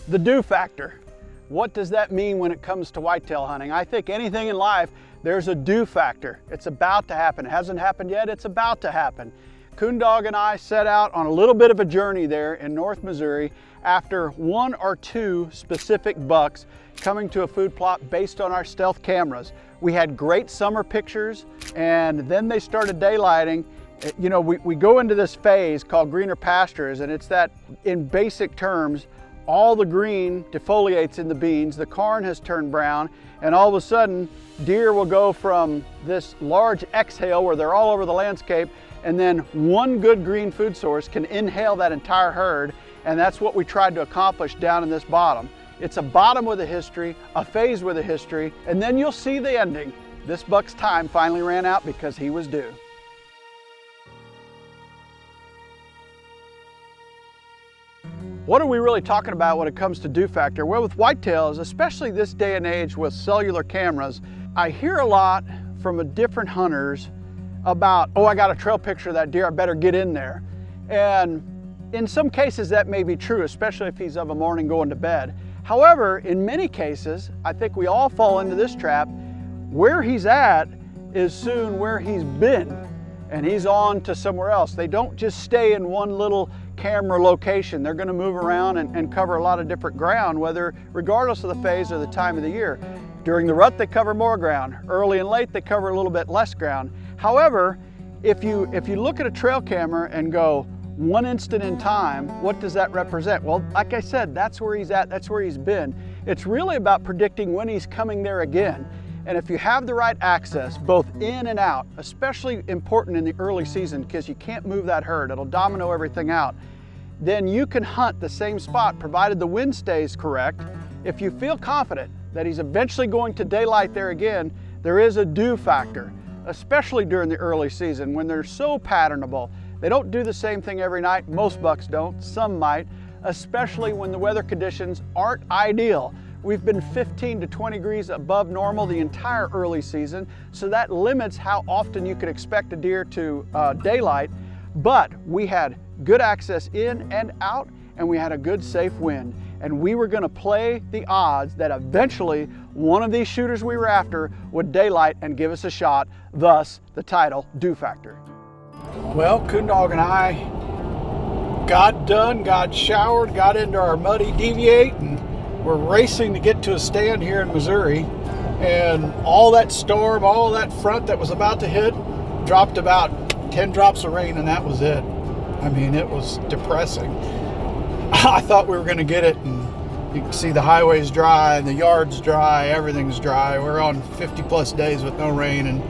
The do factor. What does that mean when it comes to whitetail hunting? I think anything in life, there's a do factor. It's about to happen. It hasn't happened yet, it's about to happen. Coondog and I set out on a little bit of a journey there in North Missouri after 1 or 2 specific bucks coming to a food plot based on our stealth cameras. We had great summer pictures, and then they started daylighting. You know, we go into this phase called greener pastures, and it's that, in basic terms, all the green defoliates in the beans, the corn has turned brown, and all of a sudden deer will go from this large exhale where they're all over the landscape, and then one good green food source can inhale that entire herd, and that's what we tried to accomplish down in this bottom. It's a bottom with a history, a phase with a history, and then you'll see the ending. This buck's time finally ran out because he was due. What are we really talking about when it comes to do factor? Well, with whitetails, especially this day and age with cellular cameras, I hear a lot from different hunters about, oh, I got a trail picture of that deer, I better get in there. And in some cases that may be true, especially if he's of a morning going to bed. However, in many cases, I think we all fall into this trap. Where he's at is soon where he's been, and he's on to somewhere else. They don't just stay in one little camera location. They're going to move around and cover a lot of different ground, regardless of the phase or the time of the year. During the rut, they cover more ground. Early and late, they cover a little bit less ground. However, if you look at a trail camera and go, one instant in time, what does that represent? Well, like I said, that's where he's at, that's where he's been. It's really about predicting when he's coming there again. And if you have the right access, both in and out, especially important in the early season because you can't move that herd, it'll domino everything out, then you can hunt the same spot provided the wind stays correct. If you feel confident that he's eventually going to daylight there again, there is a do factor, especially during the early season when they're so patternable. They don't do the same thing every night. Most bucks don't, some might, especially when the weather conditions aren't ideal. We've been 15 to 20 degrees above normal the entire early season, so that limits how often you could expect a deer to daylight, but we had good access in and out, and we had a good safe wind. And we were gonna play the odds that eventually one of these shooters we were after would daylight and give us a shot, thus the title, Do Factor. Well, Coondog and I got done, got showered, got into our muddy Deviate, and we're racing to get to a stand here in Missouri. And all that storm, all that front that was about to hit, dropped about 10 drops of rain, and that was it. I mean, it was depressing. I thought we were going to get it, and you can see the highway's dry and the yard's dry, everything's dry. We're on 50 plus days with no rain, and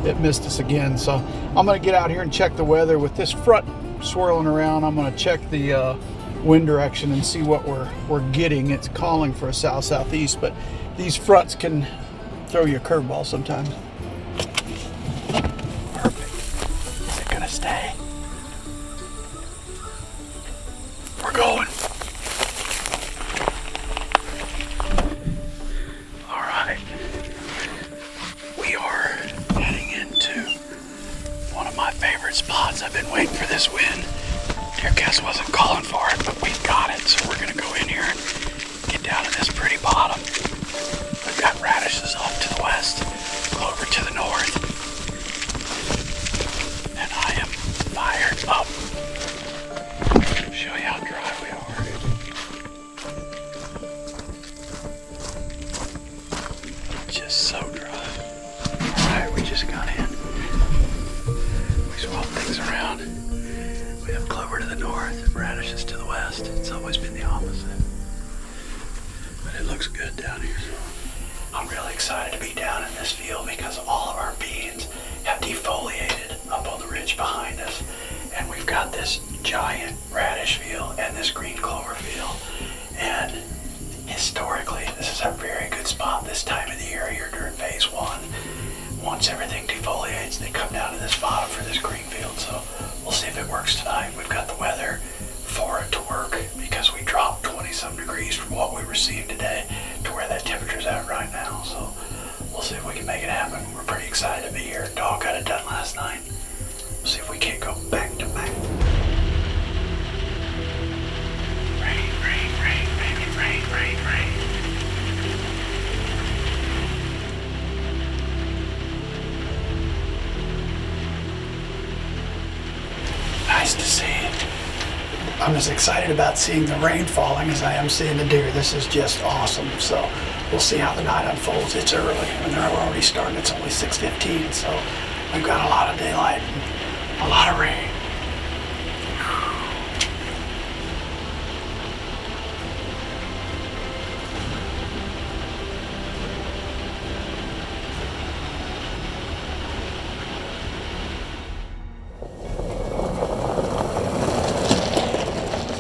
it missed us again. So I'm going to get out here and check the weather. With this front swirling around, I'm going to check the wind direction and see what we're getting. It's calling for a south-southeast, but these fronts can throw you a curveball sometimes. Perfect. Is it going to stay? We're going. All right. We are heading into one of my favorite spots. I've been waiting for this wind. DeerCast wasn't calling for it, but we got it. So we're going to go in here and get down to this pretty bottom. We've got radishes off to the west, clover to the north. And I am fired up. Show you how dry we are. Just so dry. Alright, we just got in. We swapped things around. We have clover to the north, radishes to the west. It's always been the opposite. But it looks good down here. I'm really excited to be down in this field because all of our beans have defoliated up on the ridge behind us. And we've got this giant radish field and this green clover field. And historically, this is a very good spot this time of the year here during phase one. Once everything defoliates, they come down to this bottom for this green field. So we'll see if it works tonight. We've got the weather for it to work because we dropped 20-some degrees from what we were seeing today to where that temperature's at right now. So we'll see if we can make it happen. We're pretty excited to be here. Dog got it done last night. We'll see if we can't go back to back. Rain, rain, rain, rain, rain, I'm as excited about seeing the rain falling as I am seeing the deer. This is just awesome. So we'll see how the night unfolds. It's early and they're already starting. It's only 6:15, so we've got a lot of daylight and a lot of rain.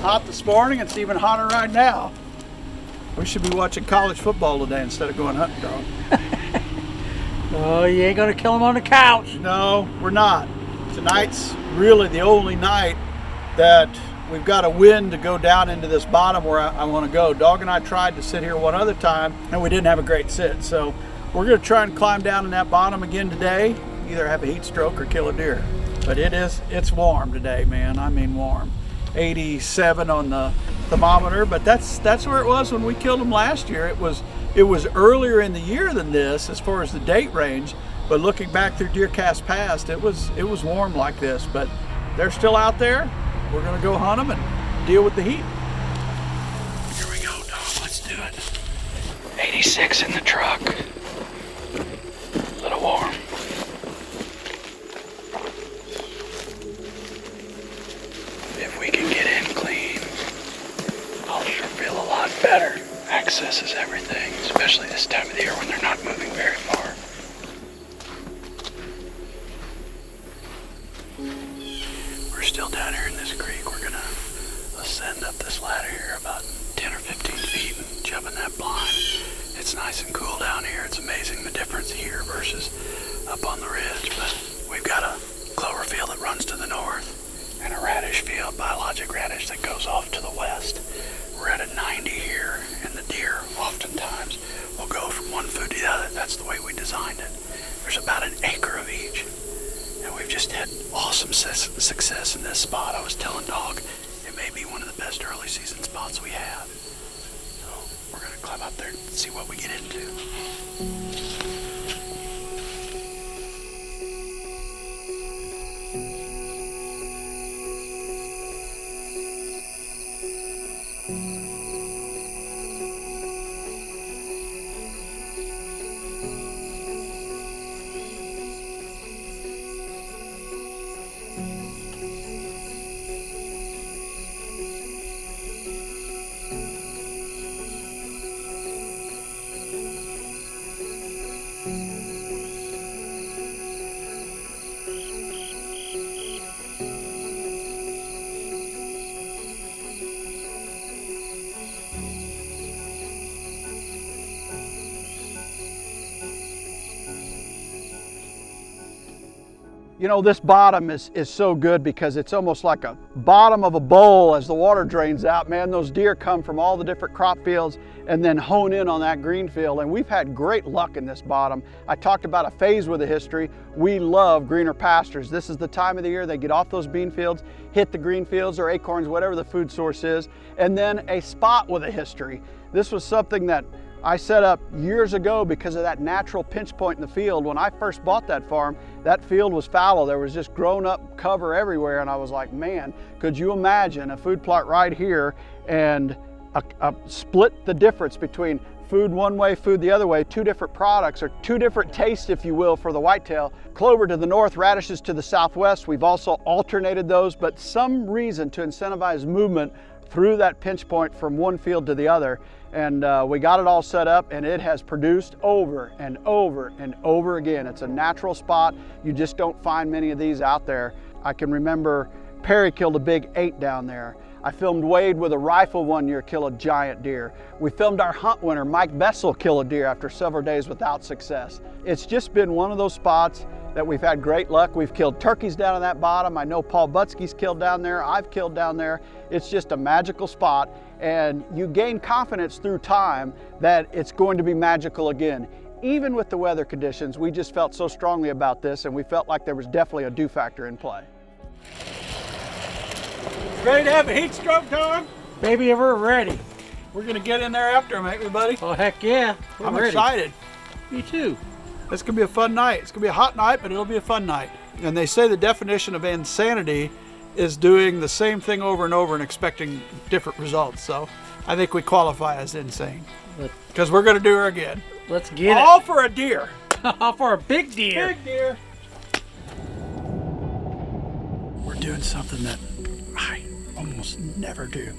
Hot this morning, it's even hotter right now. We should be watching college football today instead of going hunting, dog. Oh, you ain't gonna kill them on the couch. No, we're not. Tonight's really the only night that we've got a wind to go down into this bottom where I want to go. Dog and I tried to sit here one other time and we didn't have a great sit. So we're gonna try and climb down in that bottom again today, either have a heat stroke or kill a deer. But it's warm today, man. I mean warm. 87 on the thermometer, but that's where it was when we killed them last year. It was earlier in the year than this as far as the date range, but looking back through DeerCast past, it was warm like this. But they're still out there. We're gonna go hunt them and deal with the heat. Here we go, dog. Let's do it. 86 in the truck. A little warm. If we can get in clean, I'll sure feel a lot better. Access is everything, especially this time of the year when they're not moving very far. We're still down here in this creek. We're gonna ascend up this ladder here about 10 or 15 feet and jump in that blind. It's nice and cool down here. It's amazing the difference here versus up on the ridge, but we've got a clover field that runs to the north and a radish field, biologic radish, that goes off to the west. We're at a 90 here, and the deer oftentimes will go from one food to the other. That's the way we designed it. There's about an acre of each, and we've just had awesome success in this spot. I was telling Dog, it may be one of the best early season spots we have. So we're gonna climb up there and see what we get into. You know, this bottom is so good because it's almost like a bottom of a bowl as the water drains out. Man, those deer come from all the different crop fields and then hone in on that green field. And we've had great luck in this bottom. I talked about a phase with a history. We love greener pastures. This is the time of the year they get off those bean fields, hit the green fields or acorns, whatever the food source is, and then a spot with a history. This was something that I set up years ago because of that natural pinch point in the field. When I first bought that farm, that field was fallow. There was just grown up cover everywhere, and I was like, man, could you imagine a food plot right here and split the difference between food one way, food the other way, two different products or two different tastes, if you will, for the whitetail. Clover to the north, radishes to the southwest. We've also alternated those, but some reason to incentivize movement through that pinch point from one field to the other. And we got it all set up, and it has produced over and over and over again. It's a natural spot. You just don't find many of these out there. I can remember Perry killed a big 8 down there. I filmed Wade with a rifle one year kill a giant deer. We filmed our hunt winner, Mike Bessel, kill a deer after several days without success. It's just been one of those spots that we've had great luck. We've killed turkeys down in that bottom. I know Paul Butsky's killed down there. I've killed down there. It's just a magical spot, and you gain confidence through time that it's going to be magical again. Even with the weather conditions, we just felt so strongly about this, and we felt like there was definitely a do factor in play. Ready to have a heat stroke, Dog? Baby, we're ready. We're gonna get in there after him, ain't we, buddy? Oh, heck yeah. I'm excited. Me too. It's gonna be a fun night. It's gonna be a hot night, but it'll be a fun night. And they say the definition of insanity is doing the same thing over and over and expecting different results. So I think we qualify as insane because we're going to do her again. Let's get all for a deer. All for a big deer. Big deer. We're doing something that I almost never do.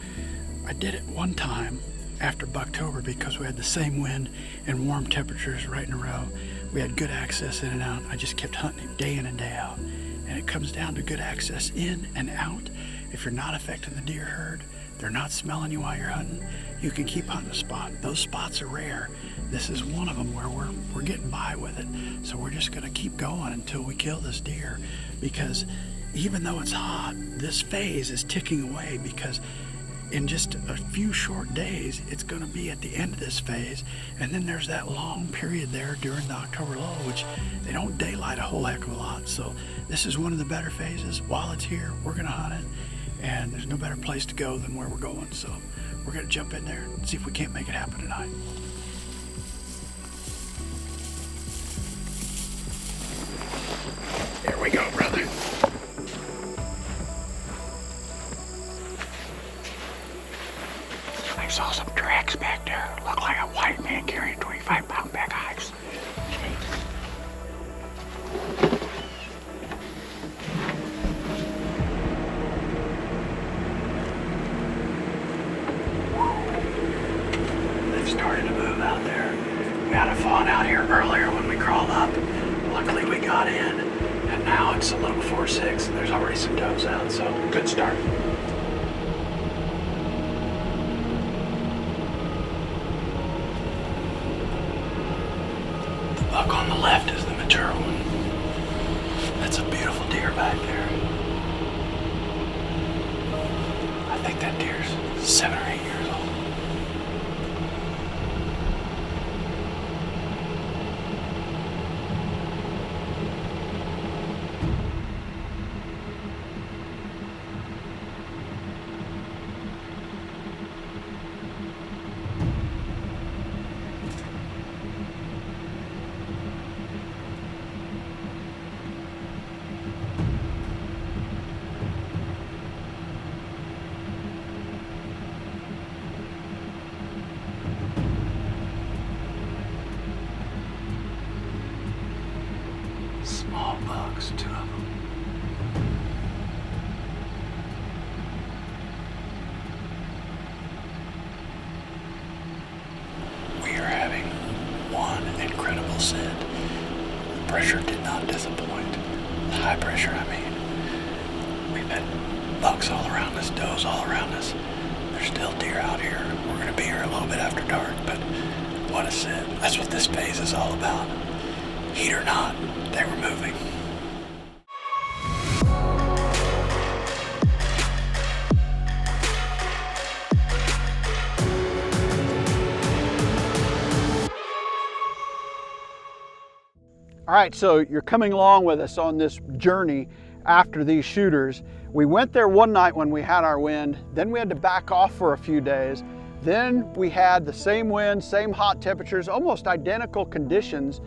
I did it one time after Bucktober because we had the same wind and warm temperatures right in a row. We had good access in and out. I just kept hunting it day in and day out. And it comes down to good access in and out. If you're not affecting the deer herd, they're not smelling you while you're hunting, you can keep hunting a spot. Those spots are rare. This is one of them where we're getting by with it. So we're just gonna keep going until we kill this deer, because even though it's hot, this phase is ticking away, because in just a few short days, it's gonna be at the end of this phase. And then there's that long period there during the October lull, which they don't daylight a whole heck of a lot. So this is one of the better phases. While it's here, we're gonna hunt it. And there's no better place to go than where we're going. So we're gonna jump in there and see if we can't make it happen tonight. There we go, brother. I saw some tracks back there. Looked like a white man carrying 25-pound bag of hives. Started to move out there. We had a fawn out here earlier when we crawled up. Luckily we got in, and now it's a little before 6 and there's already some does out, so good start. The buck on the left is the mature one. That's a beautiful deer back there. I think that deer's 7 or 8 years old. Small bucks, 2 of them. We are having one incredible scent. The pressure did not disappoint. The high pressure, I mean. We've had bucks all around us, does all around us. There's still deer out here. We're gonna be here a little bit after dark, but what a scent. That's what this phase is all about. Heat or not, they were moving. All right, so you're coming along with us on this journey after these shooters. We went there one night when we had our wind, then we had to back off for a few days. Then we had the same wind, same hot temperatures, almost identical conditions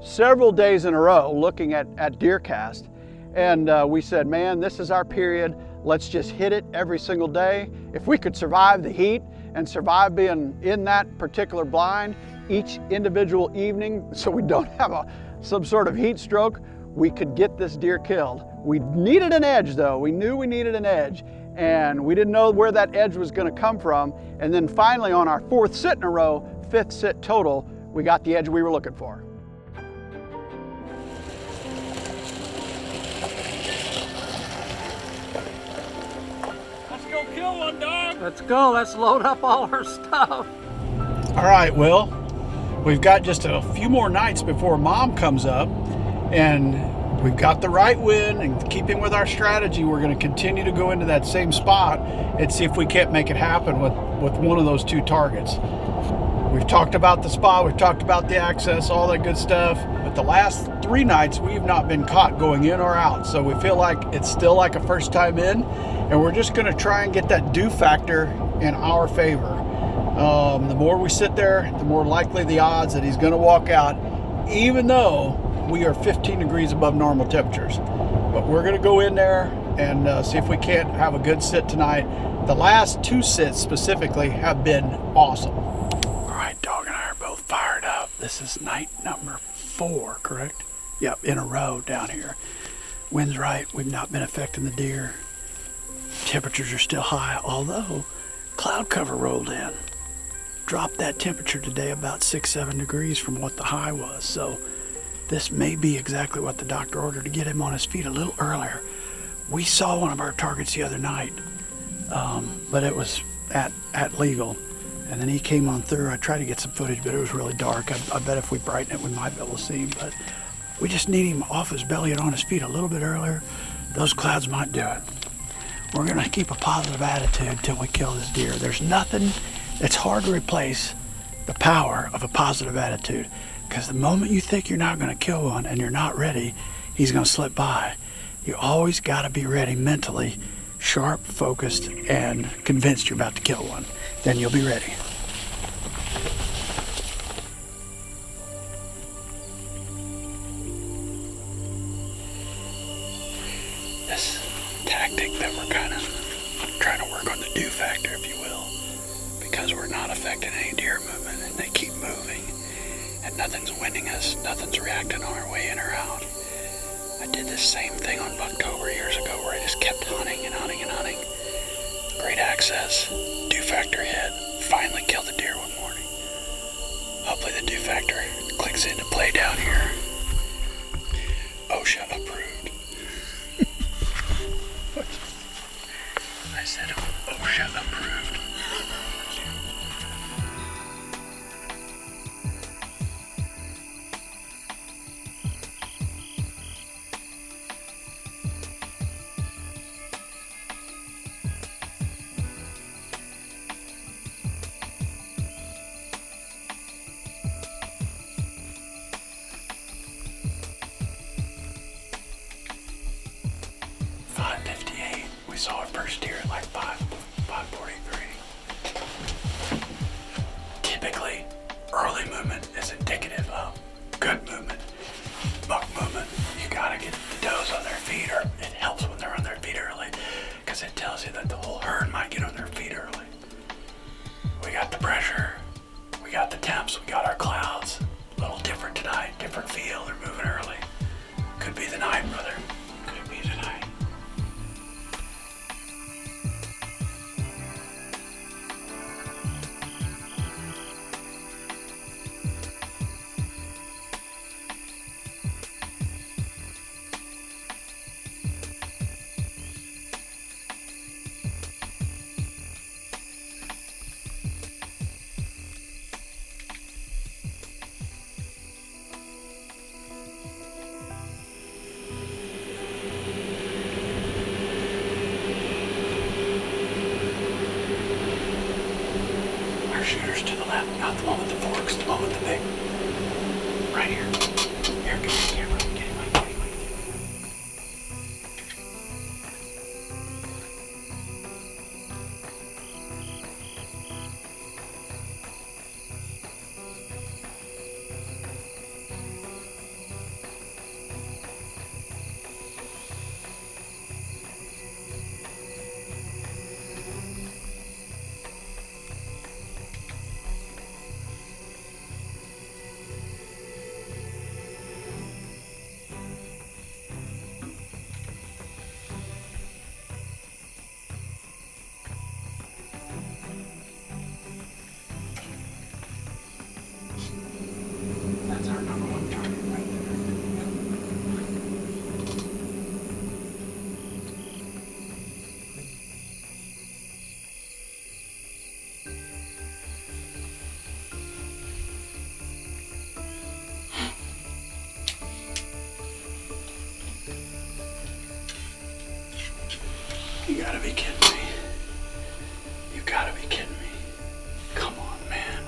several days in a row looking at DeerCast. And we said, man, this is our period. Let's just hit it every single day. If we could survive the heat and survive being in that particular blind each individual evening so we don't have some sort of heat stroke, we could get this deer killed. We needed an edge though. We knew we needed an edge, and we didn't know where that edge was gonna come from. And then finally on our 4th sit in a row, 5th sit total, we got the edge we were looking for. Kill one, dog. Let's go. Let's load up all our stuff. All right, Will. We've got just a few more nights before Mom comes up, and we've got the right wind, and keeping with our strategy, we're going to continue to go into that same spot and see if we can't make it happen with one of those 2 targets. We've talked about the spot, we've talked about the access, all that good stuff, but the last 3 nights we've not been caught going in or out, so we feel like it's still like a first time in, and we're just going to try and get that do factor in our favor. The more we sit there, the more likely the odds that he's going to walk out, even though we are 15 degrees above normal temperatures. But we're going to go in there, and see if we can't have a good sit tonight. The last 2 sits specifically have been awesome. All right, Dog and I are both fired up. This is night number 4, correct? Yep, in a row down here. Wind's right. We've not been affecting the deer. Temperatures are still high, although cloud cover rolled in. Dropped that temperature today about 6-7 degrees from what the high was. So this may be exactly what the doctor ordered to get him on his feet a little earlier. We saw one of our targets the other night, but it was at legal. And then he came on through. I tried to get some footage, but it was really dark. I bet if we brighten it, we might be able to see him. But we just need him off his belly and on his feet a little bit earlier. Those clouds might do it. We're gonna keep a positive attitude until we kill this deer. There's nothing, it's hard to replace the power of a positive attitude, because the moment you think you're not gonna kill one and you're not ready, he's gonna slip by. You always gotta be ready mentally, sharp, focused, and convinced you're about to kill one. Then you'll be ready. This tactic that we're kind of trying to work on the do factor, if you will, because we're not affecting any deer movement and they keep moving and nothing's winning us, nothing's reacting on our way in or out. I did this same thing on Bucktober years ago where I just kept hunting and hunting and hunting. Great access, do factor hit, finally killed the deer one morning. Hopefully the do factor clicks into play down here. OSHA approved. I said OSHA approved. We saw our first deer at like 5:43. Typically, early movement is indicative of good movement, buck movement. You gotta get the does on their feet, or it helps when they're on their feet early, because it tells you that the whole herd might get on their feet early. We got the pressure, we got the temps, we got our clouds. A little different tonight, different feel, they're moving early. Could be the night, brother. Could be the night. Shooters to the left, not the one with the forks, the one with the big. Right here. Here, get the camera. Get him, Mike. Get him, Mike. That's our number one target right there. You gotta be kidding me. You gotta be kidding me. Come on, man.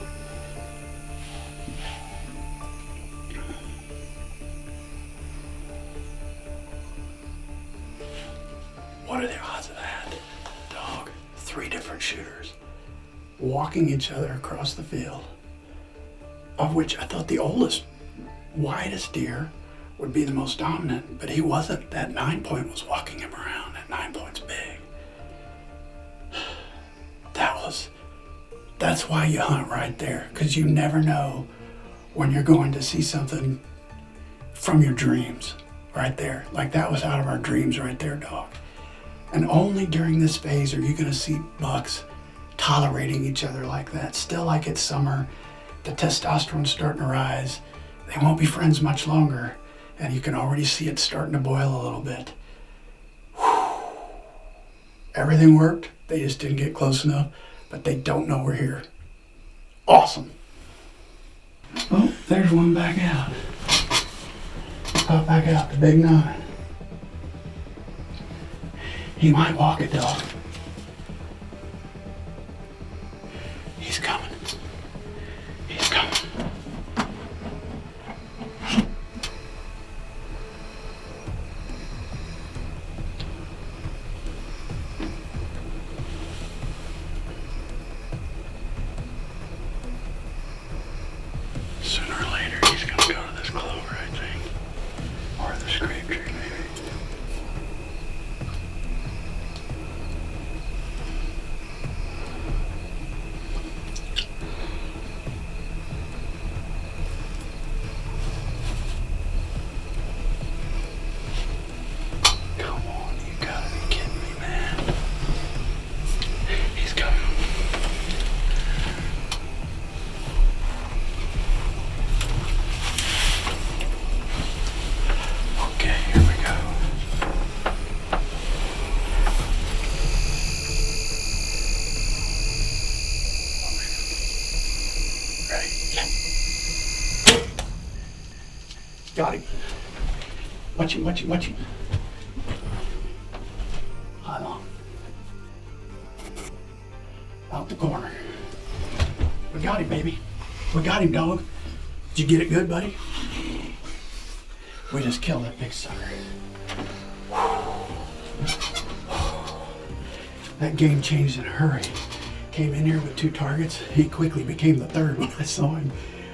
What are the odds of that, Dog? 3 different shooters walking each other across the field, of which I thought the oldest, widest deer would be the most dominant, but he wasn't. That 9 point was walking him around. that 9-point's big. That's why you hunt right there, because you never know when you're going to see something from your dreams right there. Like that was out of our dreams right there, dog. And only during this phase are you going to see bucks tolerating each other like that. Still like it's summer, the testosterone's starting to rise. They won't be friends much longer, and you can already see it starting to boil a little bit. Whew. Everything worked. They just didn't get close enough, but they don't know we're here. Awesome. Oh, there's one back out. Pop back out, the big 9. He might walk it, dog. He's coming. He's coming. Sooner or later, he's gonna go to this clover, I think. Or the scrape tree, maybe. Come on, you gotta be kidding me, man. He's coming. Okay, here we go. Ready? Yeah. Got him. Watch him, watch him, watch him. Hold on. Out the corner. We got him, baby. We got him, dog. Did you get it good, buddy? We just killed that big sucker. That game changed in a hurry. Came in here with 2 targets. He quickly became the 3rd when I saw him.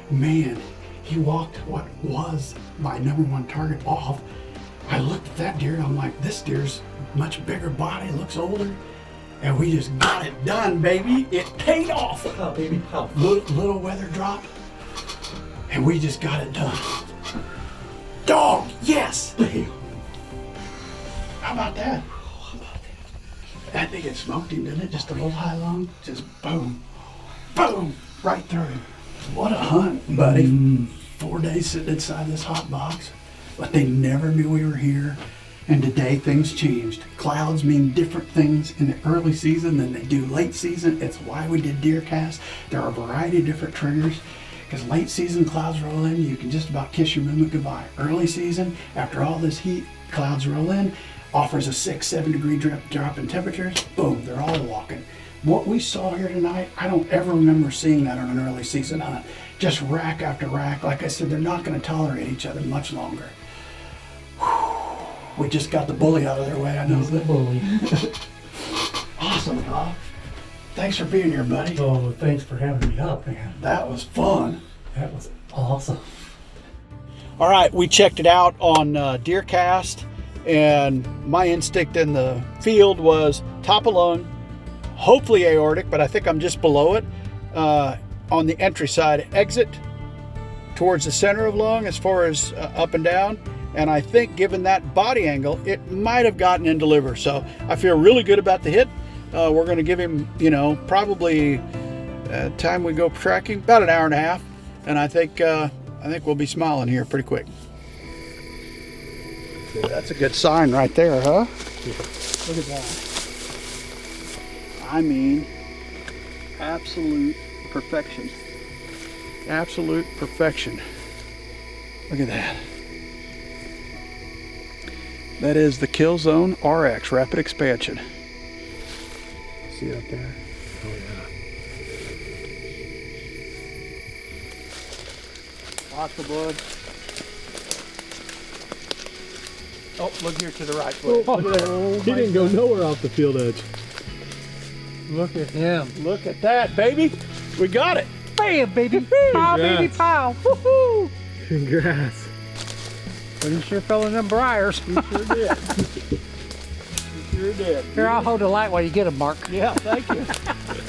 Man, he walked what was my #1 target off. I looked at that deer and I'm like, this deer's much bigger body, looks older. And we just got it done, baby. It paid off. Oh, baby, oh. Little weather drop. And we just got it done. Dog, yes! How about that? I think it smoked him, didn't it? Just a little high long. Just boom, boom, right through him. What a hunt, buddy. 4 days sitting inside this hot box, but they never knew we were here. And today things changed. Clouds mean different things in the early season than they do late season. It's why we did DeerCast. There are a variety of different triggers. Because late season clouds roll in, you can just about kiss your movement goodbye. Early season, after all this heat, clouds roll in, offers a 6-7 degree drop in temperatures. Boom, they're all walking. What we saw here tonight, I don't ever remember seeing that on an early season hunt. Just rack after rack. Like I said, they're not going to tolerate each other much longer. We just got the bully out of their way. I know He's the bully. Awesome, dog. Thanks for being here, buddy. Oh, thanks for having me up, man. That was fun. That was awesome. All right, we checked it out on DeerCast, and my instinct in the field was top of lung, hopefully aortic, but I think I'm just below it. On the entry side, exit towards the center of lung as far as up and down. And I think given that body angle, it might have gotten into liver. So I feel really good about the hit. We're going to give him, probably time we go tracking, about an hour and a half. And I think we'll be smiling here pretty quick. That's a good sign right there, huh? Look at that. I mean, absolute perfection. Absolute perfection. Look at that. That is the Kill Zone RX Rapid Expansion. See it up there? Oh yeah. Watch the blood. Oh, look here to the right. Look at that. He didn't go nowhere off the field edge. Look at him. Look at that, baby. We got it. Bam, baby. Pow, baby, pow. Woohoo. Congrats. But he sure fell in them briars. He sure did. He Sure did. Here, I'll hold the light while you get him, Mark. Yeah, thank you.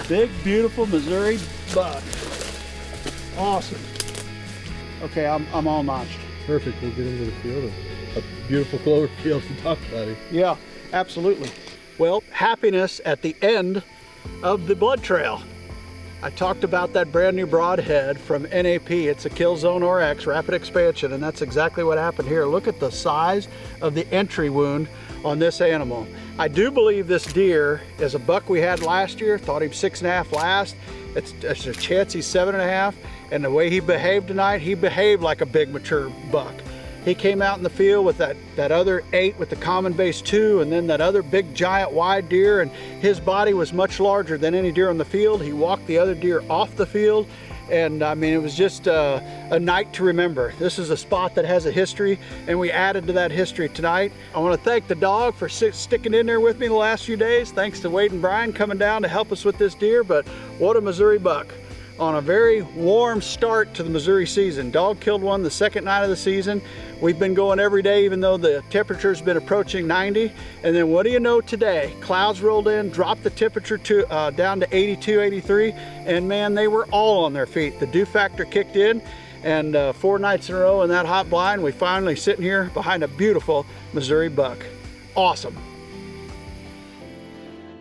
Big, beautiful Missouri buck. Awesome. Okay, I'm all notched. Perfect. We'll get him to the field. A beautiful clover field to talk about him. Yeah, absolutely. Well, happiness at the end of the blood trail. I talked about that brand new broadhead from NAP. It's a Killzone RX, rapid expansion, and that's exactly what happened here. Look at the size of the entry wound on this animal. I do believe this deer is a buck we had last year, thought him 6.5 last. It's a chance he's 7.5, and the way he behaved tonight, he behaved like a big mature buck. He came out in the field with that other 8 with the common base 2, and then that other big giant wide deer, and his body was much larger than any deer on the field. He walked the other deer off the field, and I mean, it was just a night to remember. This is a spot that has a history, and we added to that history tonight. I want to thank the dog for sticking in there with me the last few days. Thanks to Wade and Brian coming down to help us with this deer, but what a Missouri buck. On a very warm start to the Missouri season. Dog killed one the second night of the season. We've been going every day even though the temperature's been approaching 90. And then what do you know today? Clouds rolled in, dropped the temperature down to 82, 83, and man, they were all on their feet. The dew factor kicked in, and 4 nights in a row in that hot blind, we finally sitting here behind a beautiful Missouri buck. Awesome.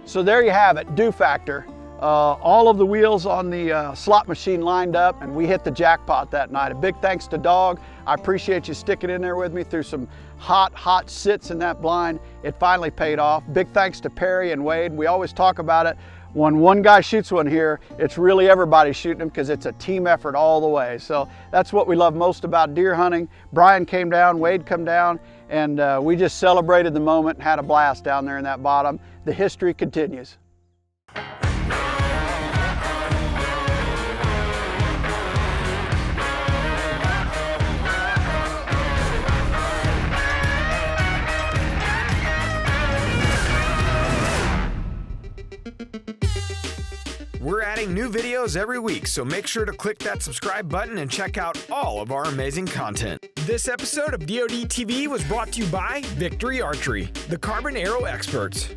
So there you have it, dew factor. All of the wheels on the slot machine lined up, and we hit the jackpot that night. A big thanks to Dog. I appreciate you sticking in there with me through some hot sits in that blind. It finally paid off. Big thanks to Perry and Wade. We always talk about it. When one guy shoots one here, it's really everybody shooting them because it's a team effort all the way. So that's what we love most about deer hunting. Brian came down, Wade come down, and we just celebrated the moment and had a blast down there in that bottom. The history continues. We're adding new videos every week, so make sure to click that subscribe button and check out all of our amazing content. This episode of DoD TV was brought to you by Victory Archery, the Carbon Arrow experts.